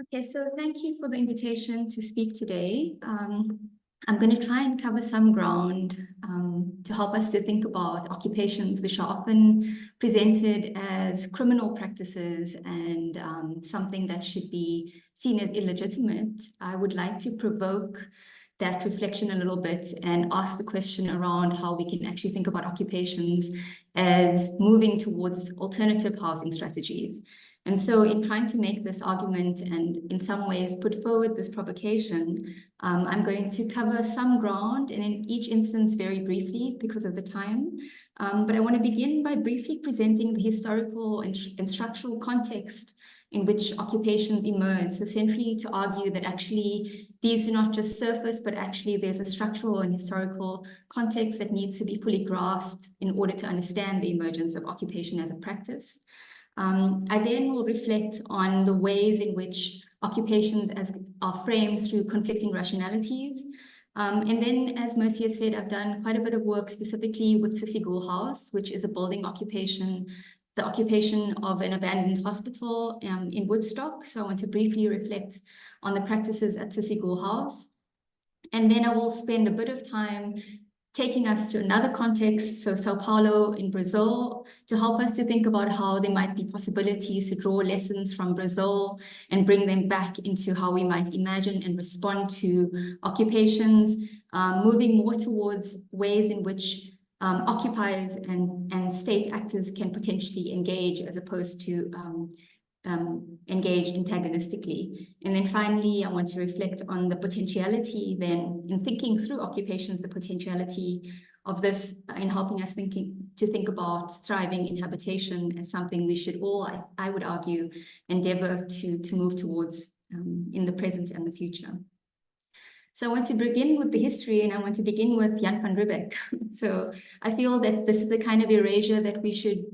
Okay, so thank you for the invitation to speak today. I'm going to try and cover some ground to help us to think about occupations which are often presented as criminal practices and something that should be seen as illegitimate. I would like to provoke that reflection a little bit and ask the question around how we can actually think about occupations as moving towards alternative housing strategies. And so in trying to make this argument and in some ways put forward this provocation, I'm going to cover some ground and in each instance very briefly because of the time. But I want to begin by briefly presenting the historical and structural context in which occupations emerge. So centrally to argue that actually these do not just surface, but actually there's a structural and historical context that needs to be fully grasped in order to understand the emergence of occupation as a practice. I then will reflect on the ways in which occupations are framed through conflicting rationalities. And then, as Mercia said, I've done quite a bit of work specifically with Cissie Gool House, which is a building occupation, the occupation of an abandoned hospital in Woodstock. So I want to briefly reflect on the practices at Cissie Gool House. And then I will spend a bit of time taking us to another context, so São Paulo in Brazil, to help us to think about how there might be possibilities to draw lessons from Brazil and bring them back into how we might imagine and respond to occupations, moving more towards ways in which occupiers and state actors can potentially engage as opposed to engage antagonistically. And then finally, I want to reflect on the potentiality then in thinking through occupations, the potentiality of this in helping us to think about thriving inhabitation as something we should all, I would argue, endeavor to move towards in the present and the future. So I want to begin with the history, and I want to begin with Jan van Riebeeck. So I feel that this is the kind of erasure that we should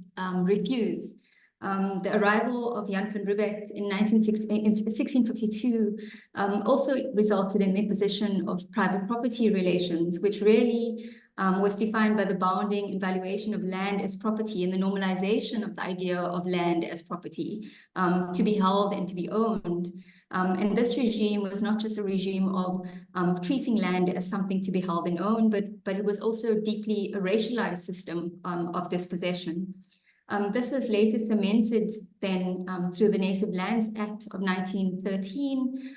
refuse. The arrival of Jan van Riebeeck in 1652 also resulted in the imposition of private property relations, which really was defined by the bounding and valuation of land as property and the normalization of the idea of land as property to be held and to be owned. And this regime was not just a regime of treating land as something to be held and owned, but it was also deeply a racialized system of dispossession. This was later cemented then through the Native Lands Act of 1913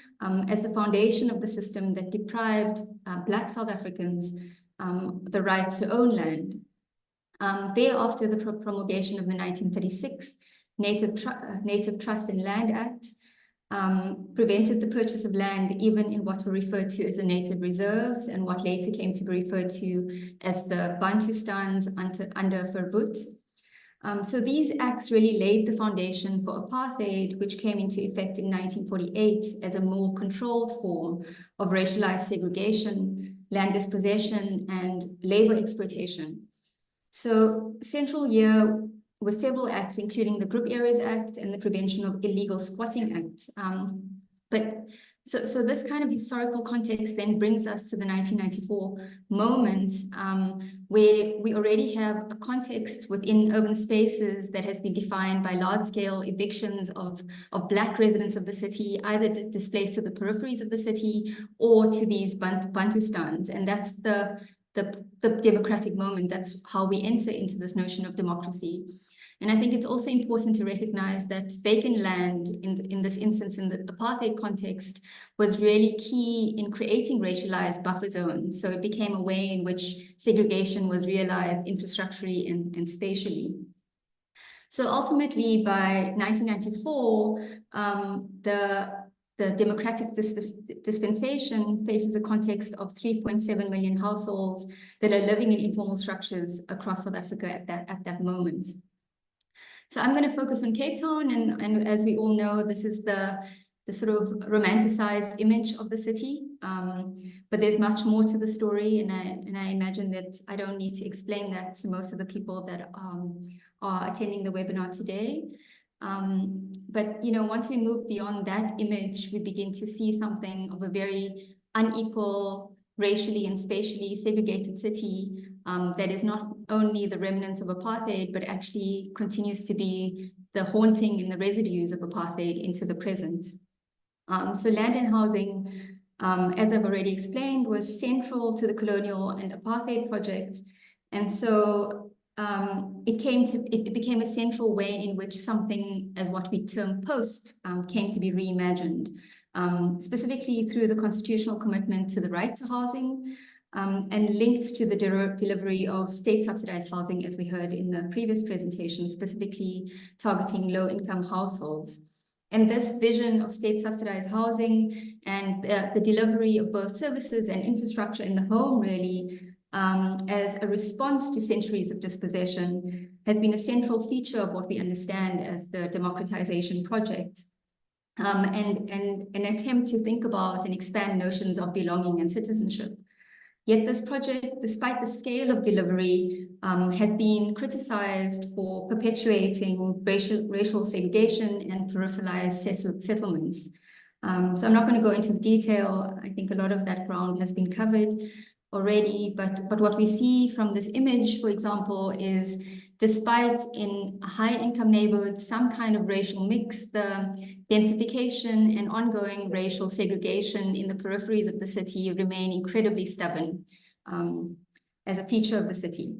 as the foundation of the system that deprived Black South Africans the right to own land. Thereafter, the promulgation of the 1936 Native Trust and Land Act prevented the purchase of land even in what were referred to as the native reserves and what later came to be referred to as the Bantustans under Verwoerd. So these acts really laid the foundation for apartheid, which came into effect in 1948 as a more controlled form of racialized segregation, land dispossession, and labor exploitation. So central here were several acts, including the Group Areas Act and the Prevention of Illegal Squatting Act. So this kind of historical context then brings us to the 1994 moment where we already have a context within urban spaces that has been defined by large-scale evictions of Black residents of the city, either displaced to the peripheries of the city or to these Bantustans. And that's the democratic moment. That's how we enter into this notion of democracy. And I think it's also important to recognize that vacant land in this instance, in the apartheid context, was really key in creating racialized buffer zones. So it became a way in which segregation was realized infrastructurally and spatially. So ultimately, by 1994, the democratic dispensation faces a context of 3.7 million households that are living in informal structures across South Africa at that moment. So I'm going to focus on Cape Town, and as we all know, this is the sort of romanticized image of the city, but there's much more to the story, and I imagine that I don't need to explain that to most of the people that are attending the webinar today. But once we move beyond that image, we begin to see something of a very unequal, racially and spatially segregated city that is not only the remnants of apartheid, but actually continues to be the haunting and the residues of apartheid into the present. So land and housing, as I've already explained, was central to the colonial and apartheid projects. And so it became a central way in which something as what we term post came to be reimagined, specifically through the constitutional commitment to the right to housing, and linked to the delivery of state-subsidized housing, as we heard in the previous presentation, specifically targeting low-income households. And this vision of state-subsidized housing and the delivery of both services and infrastructure in the home, really, as a response to centuries of dispossession, has been a central feature of what we understand as the democratization project, and an attempt to think about and expand notions of belonging and citizenship. Yet this project, despite the scale of delivery, has been criticized for perpetuating racial segregation and peripheralized settlements. So I'm not going to go into the detail. I think a lot of that ground has been covered already, but what we see from this image, for example, is despite in high-income neighborhoods some kind of racial mix, the densification and ongoing racial segregation in the peripheries of the city remain incredibly stubborn as a feature of the city.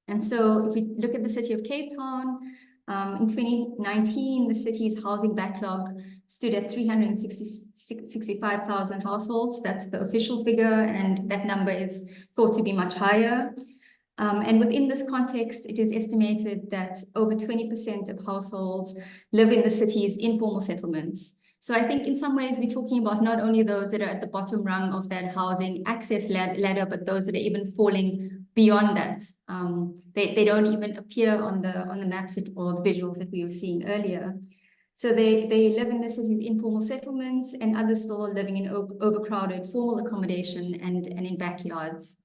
And so if we look at the city of Cape Town, in 2019, the city's housing backlog stood at 365,000 households. That's the official figure, and that number is thought to be much higher. And within this context, it is estimated that over 20% of households live in the city's informal settlements. So I think in some ways we're talking about not only those that are at the bottom rung of that housing access ladder, but those that are even falling beyond that. They don't even appear on the maps or the visuals that we were seeing earlier. So they live in the city's informal settlements, and others still are living in overcrowded formal accommodation and in backyards.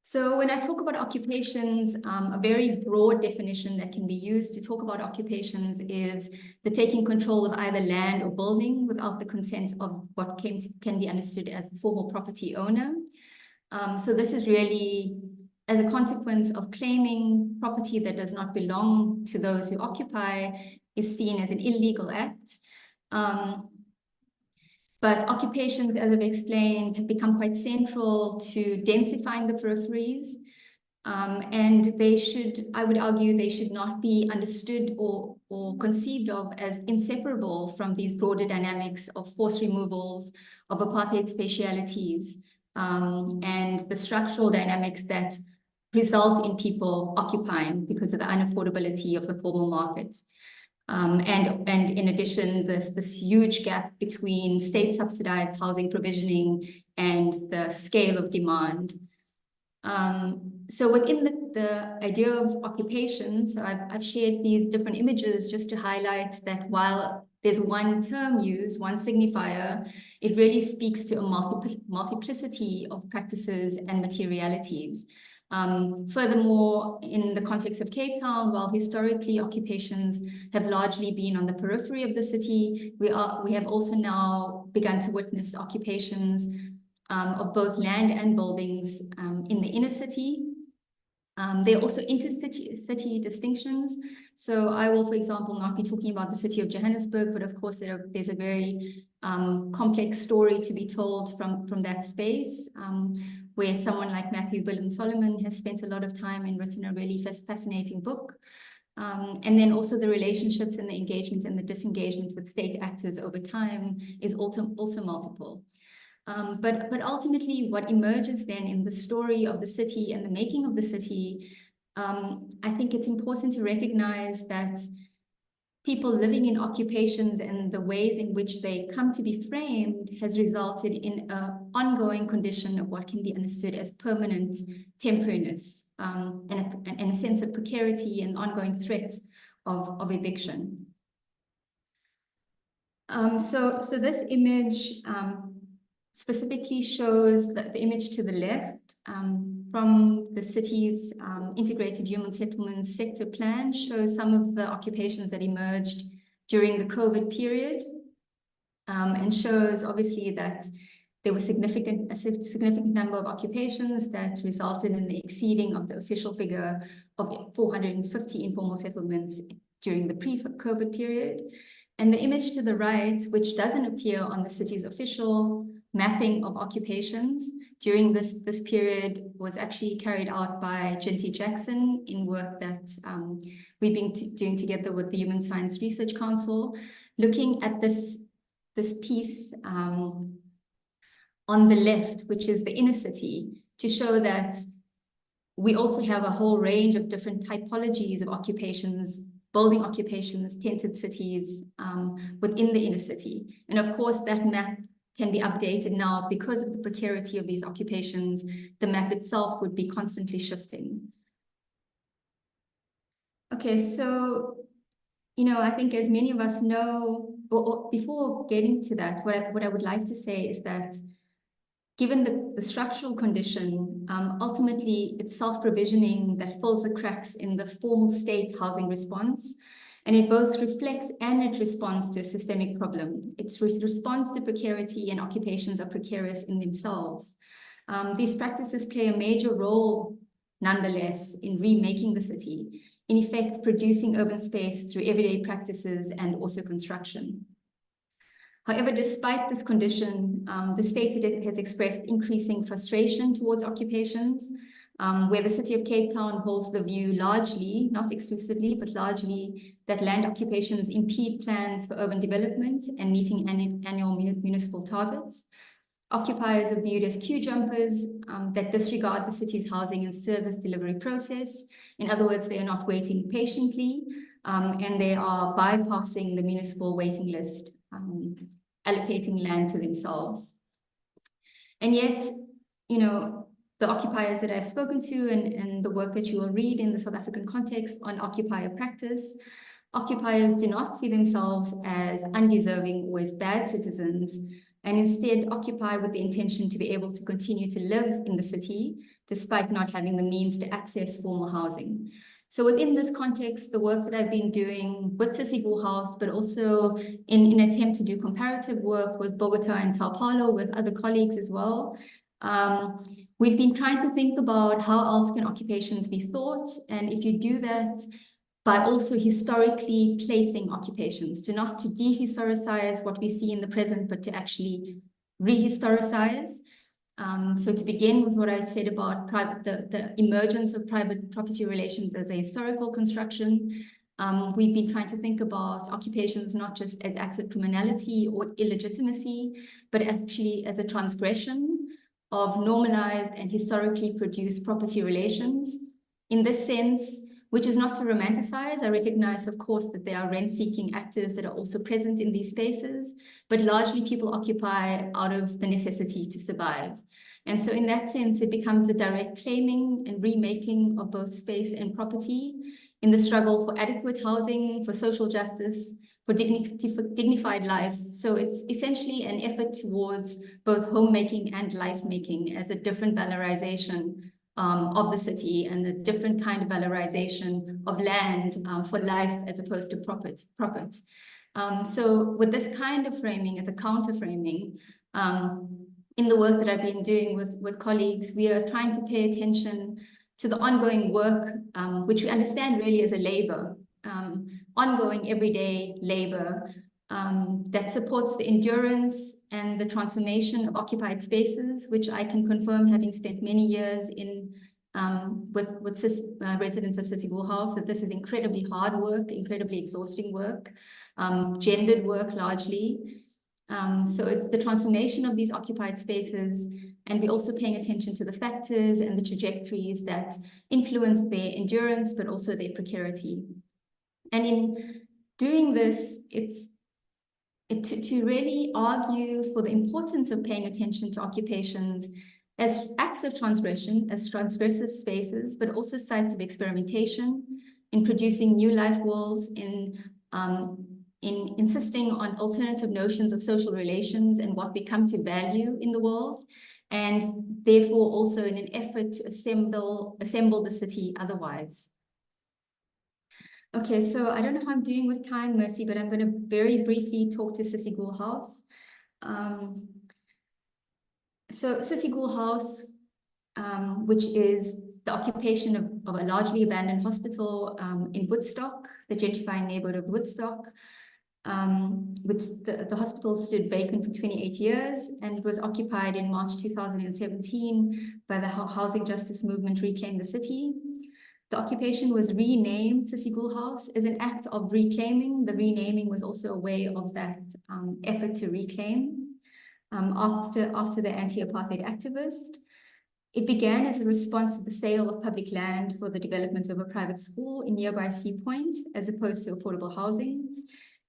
So when I talk about occupations, a very broad definition that can be used to talk about occupations is the taking control of either land or building without the consent of what can be understood as the formal property owner. So this is really as a consequence of claiming property that does not belong to those who occupy is seen as an illegal act. But occupations, as I've explained, have become quite central to densifying the peripheries. And they should, I would argue, they should not be understood or conceived of as inseparable from these broader dynamics of forced removals, of apartheid spatialities, and the structural dynamics that result in people occupying because of the unaffordability of the formal market. And in addition, this huge gap between state-subsidized housing provisioning and the scale of demand. So within the idea of occupations, so I've shared these different images just to highlight that while there's one term used, one signifier, it really speaks to a multiplicity of practices and materialities. Furthermore, in the context of Cape Town, while historically occupations have largely been on the periphery of the city, we have also now begun to witness occupations of both land and buildings in the inner city. There are also intercity distinctions. So I will, for example, not be talking about the city of Johannesburg, but of course there's a very complex story to be told from that space, where someone like Matthew Willem Solomon has spent a lot of time and written a really fascinating book. And then also the relationships and the engagement and the disengagement with state actors over time is also multiple. But ultimately, what emerges then in the story of the city and the making of the city, I think it's important to recognize that people living in occupations and the ways in which they come to be framed has resulted in an ongoing condition of what can be understood as permanent temporariness, and a sense of precarity and ongoing threat of eviction. So this image specifically shows the image to the left from the city's integrated human settlement sector plan, shows some of the occupations that emerged during the COVID period, and shows obviously that there was a significant number of occupations that resulted in the exceeding of the official figure of 450 informal settlements during the pre-COVID period. And the image to the right, which doesn't appear on the city's official mapping of occupations during this period, was actually carried out by Jinty Jackson in work that we've been doing together with the Human Science Research Council, looking at this piece on the left, which is the inner city, to show that we also have a whole range of different typologies of occupations, building occupations, tented cities within the inner city. And of course, that map can be updated now because of the precarity of these occupations. The map itself would be constantly shifting. Okay, so, I think as many of us know, or before getting to that, what I would like to say is that given the structural condition, ultimately it's self-provisioning that fills the cracks in the formal state housing response. And it both reflects and it responds to a systemic problem. It responds to precarity, and occupations are precarious in themselves. These practices play a major role, nonetheless, in remaking the city, in effect producing urban space through everyday practices and also construction. However, despite this condition, the state has expressed increasing frustration towards occupations, where the city of Cape Town holds the view largely, not exclusively, but largely, that land occupations impede plans for urban development and meeting annual municipal targets. Occupiers are viewed as queue jumpers that disregard the city's housing and service delivery process. In other words, they are not waiting patiently, and they are bypassing the municipal waiting list, allocating land to themselves. And yet, the occupiers that I've spoken to and the work that you will read in the South African context on occupier practice, occupiers do not see themselves as undeserving or as bad citizens, and instead occupy with the intention to be able to continue to live in the city, despite not having the means to access formal housing. So within this context, the work that I've been doing with Cissie Gool House, but also in an attempt to do comparative work with Bogota and São Paulo, with other colleagues as well, we've been trying to think about how else can occupations be thought, and if you do that by also historically placing occupations, not to dehistoricize what we see in the present, but to actually rehistoricize. So to begin with what I said about the emergence of private property relations as a historical construction, we've been trying to think about occupations not just as acts of criminality or illegitimacy, but actually as a transgression of normalized and historically produced property relations. In this sense, which is not to romanticize, I recognize, of course, that there are rent-seeking actors that are also present in these spaces, but largely people occupy out of the necessity to survive. And so in that sense, it becomes a direct claiming and remaking of both space and property in the struggle for adequate housing, for social justice, for dignified life. So it's essentially an effort towards both homemaking and life-making as a different valorization of the city, and a different kind of valorization of land for life as opposed to profit. So with this kind of framing as a counter framing, in the work that I've been doing with colleagues, we are trying to pay attention to the ongoing work, which we understand really as a labor, ongoing everyday labor that supports the endurance and the transformation of occupied spaces, which I can confirm, having spent many years in with residents of Cissie Gool House, that this is incredibly hard work, incredibly exhausting work, gendered work largely. So it's the transformation of these occupied spaces, and we're also paying attention to the factors and the trajectories that influence their endurance, but also their precarity. And in doing this, it's to really argue for the importance of paying attention to occupations as acts of transgression, as transgressive spaces, but also sites of experimentation, in producing new life worlds, in insisting on alternative notions of social relations and what we come to value in the world, and therefore also in an effort to assemble the city otherwise. Okay, so I don't know how I'm doing with time, Mercy, but I'm going to very briefly talk to Cissie Gool House. So Cissie Gool House, which is the occupation of a largely abandoned hospital in Woodstock, the gentrifying neighborhood of Woodstock, which the hospital stood vacant for 28 years, and it was occupied in March 2017 by the housing justice movement Reclaim the City. The occupation was renamed Cissie Gool House as an act of reclaiming. The renaming was also a way of that effort to reclaim after the anti-apartheid activist. It began as a response to the sale of public land for the development of a private school in nearby Sea Point, as opposed to affordable housing,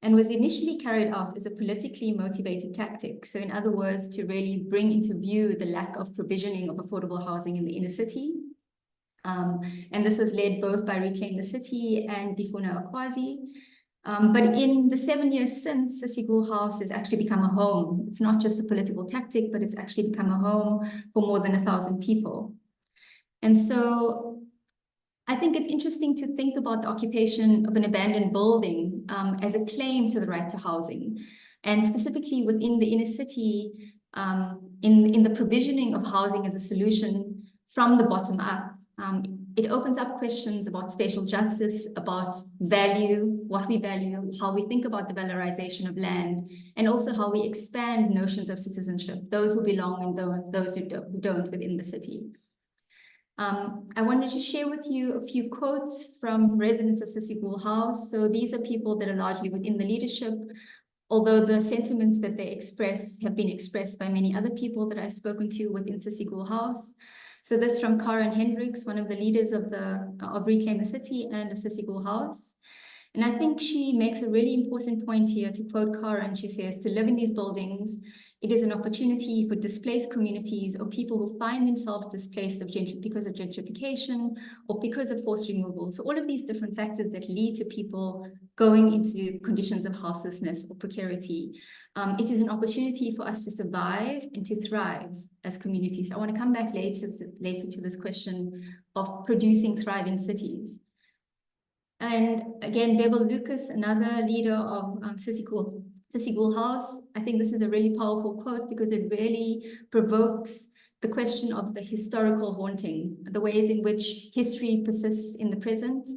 and was initially carried out as a politically motivated tactic. So in other words, to really bring into view the lack of provisioning of affordable housing in the inner city. And this was led both by Reclaim the City and Difuna Akwazi. But in the 7 years since, Cissie Gool House has actually become a home. It's not just a political tactic, but it's actually become a home for more than 1,000 people. And so I think it's interesting to think about the occupation of an abandoned building as a claim to the right to housing, and specifically within the inner city, in the provisioning of housing as a solution from the bottom up. It opens up questions about spatial justice, about value, what we value, how we think about the valorization of land, and also how we expand notions of citizenship, those who belong and those who don't within the city. I wanted to share with you a few quotes from residents of Cissie Gool House. So these are people that are largely within the leadership, although the sentiments that they express have been expressed by many other people that I've spoken to within Cissie Gool House. So this from Karen Hendricks, one of the leaders of Reclaim the City and of Cissie Gool House. And I think she makes a really important point here. To quote Karen, she says, to live in these buildings, it is an opportunity for displaced communities or people who find themselves displaced because of gentrification or because of forced removal. So all of these different factors that lead to people going into conditions of houselessness or precarity. It is an opportunity for us to survive and to thrive as communities. I want to come back later to this question of producing thriving cities. And again, Bebel Lucas, another leader of Cissie Gool House, I think this is a really powerful quote because it really provokes the question of the historical haunting, the ways in which history persists in the present.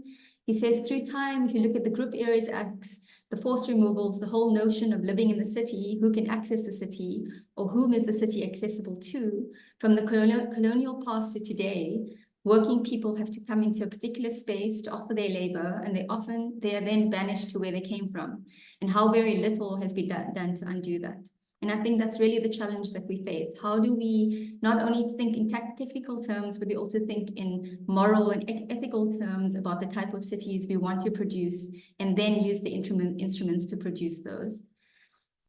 He says, through time, if you look at the Group Areas Acts, the forced removals, the whole notion of living in the city, who can access the city, or whom is the city accessible to, from the colonial past to today, working people have to come into a particular space to offer their labor, and they are then banished to where they came from, and how very little has been done to undo that. And I think that's really the challenge that we face. How do we not only think in technical terms, but we also think in moral and ethical terms about the type of cities we want to produce, and then use the instruments to produce those.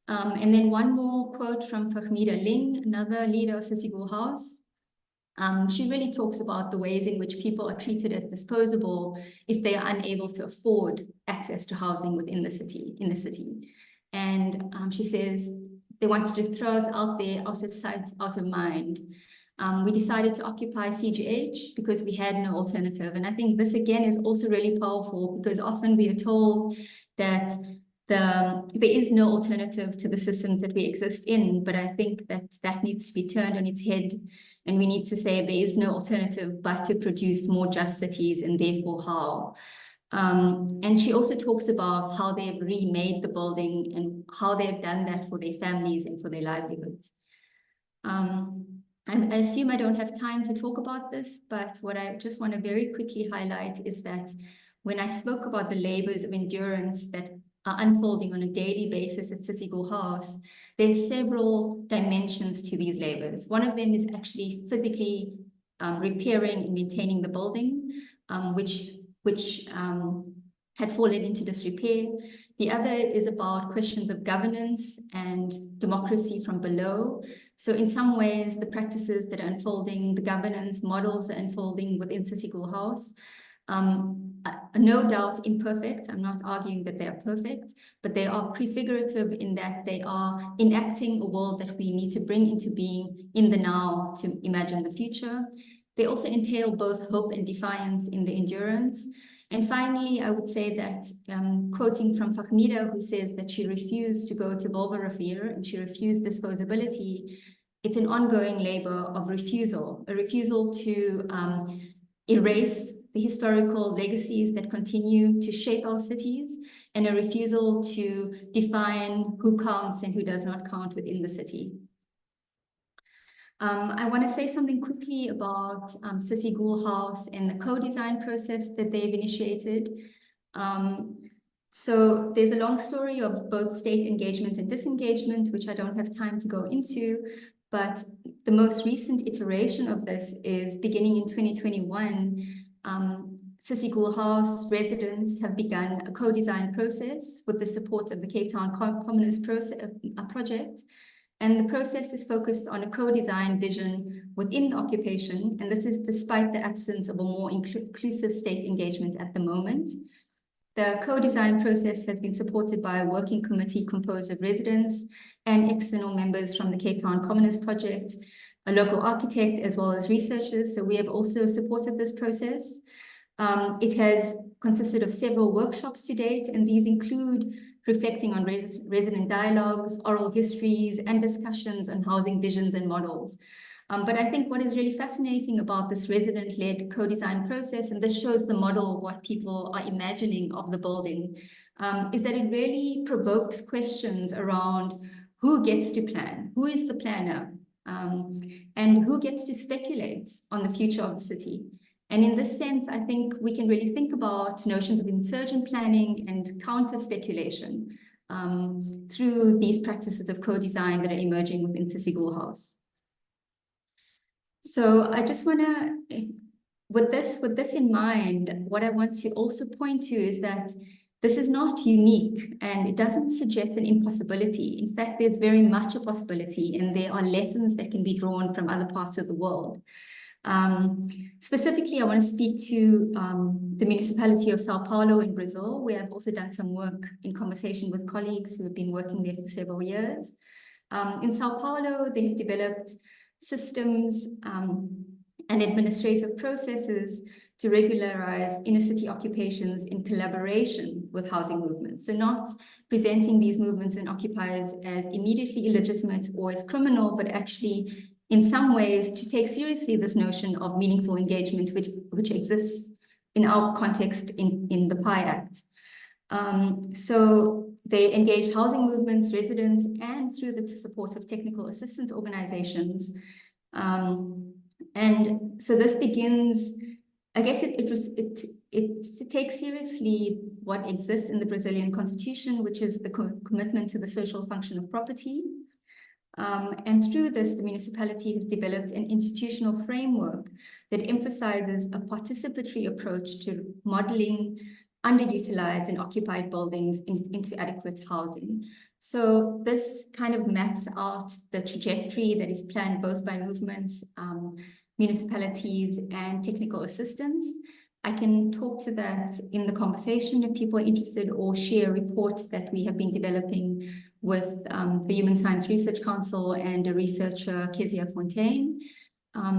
And then one more quote from Fahmida Ling, another leader of Cissie Gool House. She really talks about the ways in which people are treated as disposable if they are unable to afford access to housing within the city, in the city. And she says, they wanted to throw us out there, out of sight, out of mind. We decided to occupy CGH because we had no alternative. And I think this again is also really powerful because often we are told that there is no alternative to the systems that we exist in, but I think that needs to be turned on its head. And we need to say there is no alternative but to produce more just cities, and therefore how. And she also talks about how they've remade the building and how they've done that for their families and for their livelihoods. I assume I don't have time to talk about this, but what I just want to very quickly highlight is that when I spoke about the labors of endurance that are unfolding on a daily basis at Cissie Gool House, there's several dimensions to these labors. One of them is actually physically repairing and maintaining the building, which had fallen into disrepair. The other is about questions of governance and democracy from below. So in some ways, the practices that are unfolding, the governance models that are unfolding within Cissie Gool House, no doubt imperfect. I'm not arguing that they are perfect, but they are prefigurative in that they are enacting a world that we need to bring into being in the now to imagine the future. They also entail both hope and defiance in the endurance. And finally, I would say that, quoting from Fahmida, who says that she refused to go to Volvarafir and she refused disposability, it's an ongoing labor of refusal, a refusal to erase the historical legacies that continue to shape our cities, and a refusal to define who counts and who does not count within the city. I want to say something quickly about Cissie Gool House and the co-design process that they've initiated. So there's a long story of both state engagement and disengagement, which I don't have time to go into, but the most recent iteration of this is beginning in 2021. Cissie Gool House residents have begun a co-design process with the support of the Cape Town Commoners project. And the process is focused on a co-design vision within the occupation, and this is despite the absence of a more inclusive state engagement at the moment. The co-design process has been supported by a working committee composed of residents and external members from the Cape Town Commoners project, a local architect, as well as researchers. So we have also supported this process. It has consisted of several workshops to date, and these include reflecting on resident dialogues, oral histories, and discussions on housing visions and models. But I think what is really fascinating about this resident-led co-design process, and this shows the model of what people are imagining of the building, is that it really provokes questions around who gets to plan, who is the planner, and who gets to speculate on the future of the city. And in this sense, I think we can really think about notions of insurgent planning and counter speculation through these practices of co-design that are emerging within Cissie Gool House. So I just want to, with this in mind, what I want to also point to is that this is not unique, and it doesn't suggest an impossibility. In fact, there's very much a possibility, and there are lessons that can be drawn from other parts of the world. Specifically, I want to speak to the municipality of São Paulo in Brazil, where I've also done some work in conversation with colleagues who have been working there for several years. In São Paulo, they have developed systems and administrative processes to regularize inner city occupations in collaboration with housing movements. So not presenting these movements and occupiers as immediately illegitimate or as criminal, but actually in some ways to take seriously this notion of meaningful engagement, which exists in our context in the PI Act. So they engage housing movements, residents, and through the support of technical assistance organizations. And so this begins, I guess it takes seriously what exists in the Brazilian Constitution, which is the commitment to the social function of property. And through this, the municipality has developed an institutional framework that emphasizes a participatory approach to modeling underutilized and occupied buildings into adequate housing. So this kind of maps out the trajectory that is planned both by movements, municipalities, and technical assistance. I can talk to that in the conversation if people are interested, or share a report that we have been developing with the Human Science Research Council and a researcher, Kezia Fontaine.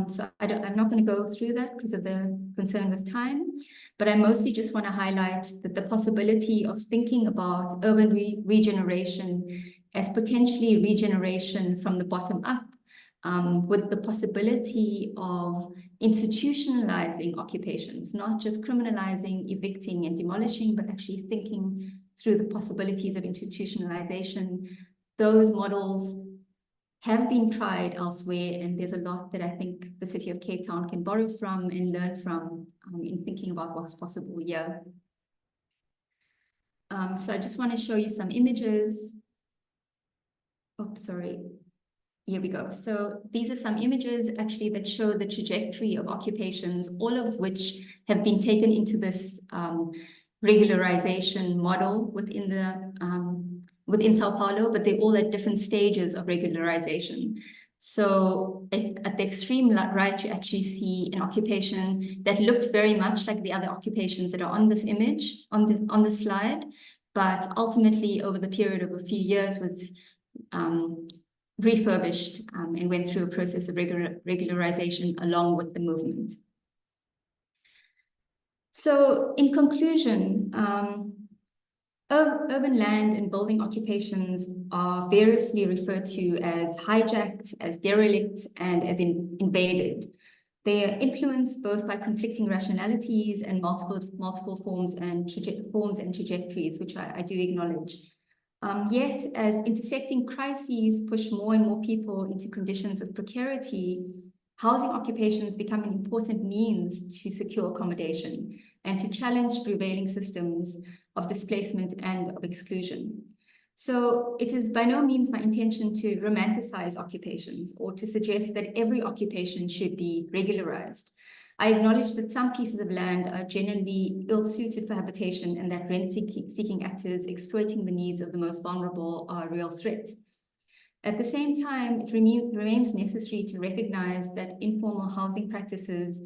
So I'm not going to go through that because of the concern with time, but I mostly just want to highlight that the possibility of thinking about urban regeneration as potentially regeneration from the bottom up, with the possibility of institutionalizing occupations, not just criminalizing, evicting, and demolishing, but actually thinking through the possibilities of institutionalization. Those models have been tried elsewhere, and there's a lot that I think the city of Cape Town can borrow from and learn from in thinking about what's possible here. So I just want to show you some images. Oh, sorry. Here we go. So these are some images actually that show the trajectory of occupations, all of which have been taken into this regularization model within São Paulo, but they're all at different stages of regularization. So at the extreme right, you actually see an occupation that looked very much like the other occupations that are on this image, on the slide, but ultimately over the period of a few years was refurbished and went through a process of regularization along with the movement. So in conclusion, urban land and building occupations are variously referred to as hijacked, as derelict, and as invaded. They are influenced both by conflicting rationalities and multiple forms and trajectories, which I do acknowledge. Yet, as intersecting crises push more and more people into conditions of precarity, housing occupations become an important means to secure accommodation and to challenge prevailing systems of displacement and of exclusion. So it is by no means my intention to romanticize occupations or to suggest that every occupation should be regularized. I acknowledge that some pieces of land are generally ill-suited for habitation and that rent-seeking actors exploiting the needs of the most vulnerable are a real threat. At the same time, it remains necessary to recognize that informal housing practices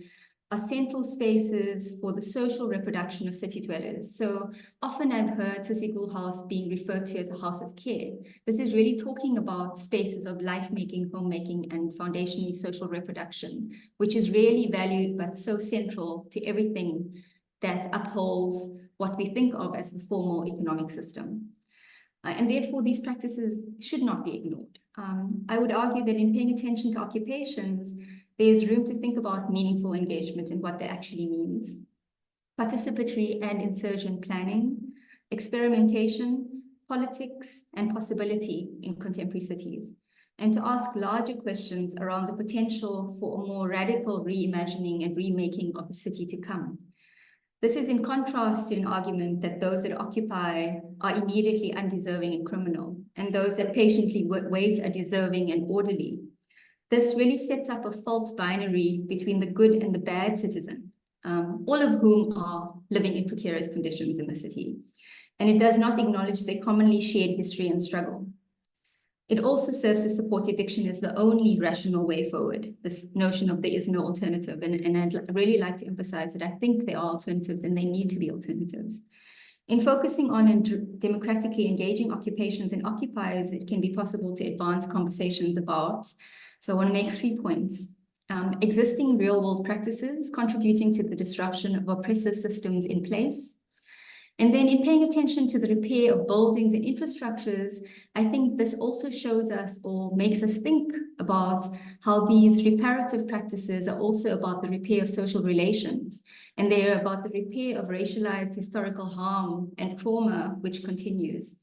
are central spaces for the social reproduction of city dwellers. So often I've heard Cissie Gool House being referred to as a house of care. This is really talking about spaces of life-making, homemaking, and foundationally social reproduction, which is really valued but so central to everything that upholds what we think of as the formal economic system. And therefore, these practices should not be ignored. I would argue that in paying attention to occupations, there's room to think about meaningful engagement and what that actually means. Participatory and insertion planning, experimentation, politics, and possibility in contemporary cities, and to ask larger questions around the potential for a more radical reimagining and remaking of the city to come. This is in contrast to an argument that those that occupy are immediately undeserving and criminal, and those that patiently wait are deserving and orderly. This really sets up a false binary between the good and the bad citizen, all of whom are living in precarious conditions in the city. And it does not acknowledge their commonly shared history and struggle. It also serves to support eviction as the only rational way forward, this notion of there is no alternative. And I'd really like to emphasize that I think there are alternatives and they need to be alternatives. In focusing on and democratically engaging occupations and occupiers, it can be possible to advance conversations about. So I want to make 3 points. Existing real-world practices contributing to the disruption of oppressive systems in place. And then in paying attention to the repair of buildings and infrastructures, I think this also shows us or makes us think about how these reparative practices are also about the repair of social relations. And they are about the repair of racialized historical harm and trauma, which continues.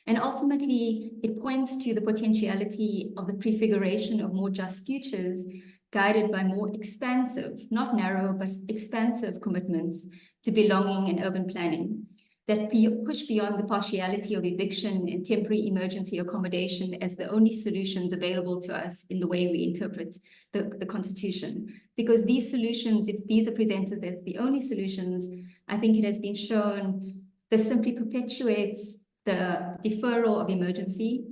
And ultimately, it points to the potentiality of the prefiguration of more just futures, guided by more expansive, not narrow, but expansive commitments to belonging and urban planning that push beyond the partiality of eviction and temporary emergency accommodation as the only solutions available to us in the way we interpret the Constitution. Because these solutions, if these are presented as the only solutions, I think it has been shown this simply perpetuates the deferral of emergency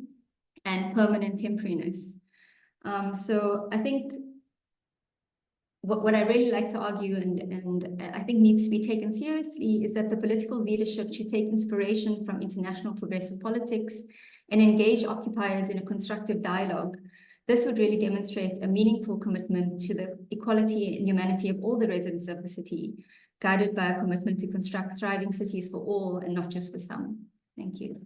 and permanent temporariness. So I think what I really like to argue and I think needs to be taken seriously is that the political leadership should take inspiration from international progressive politics and engage occupiers in a constructive dialogue. This would really demonstrate a meaningful commitment to the equality and humanity of all the residents of the city, guided by a commitment to construct thriving cities for all and not just for some. Thank you.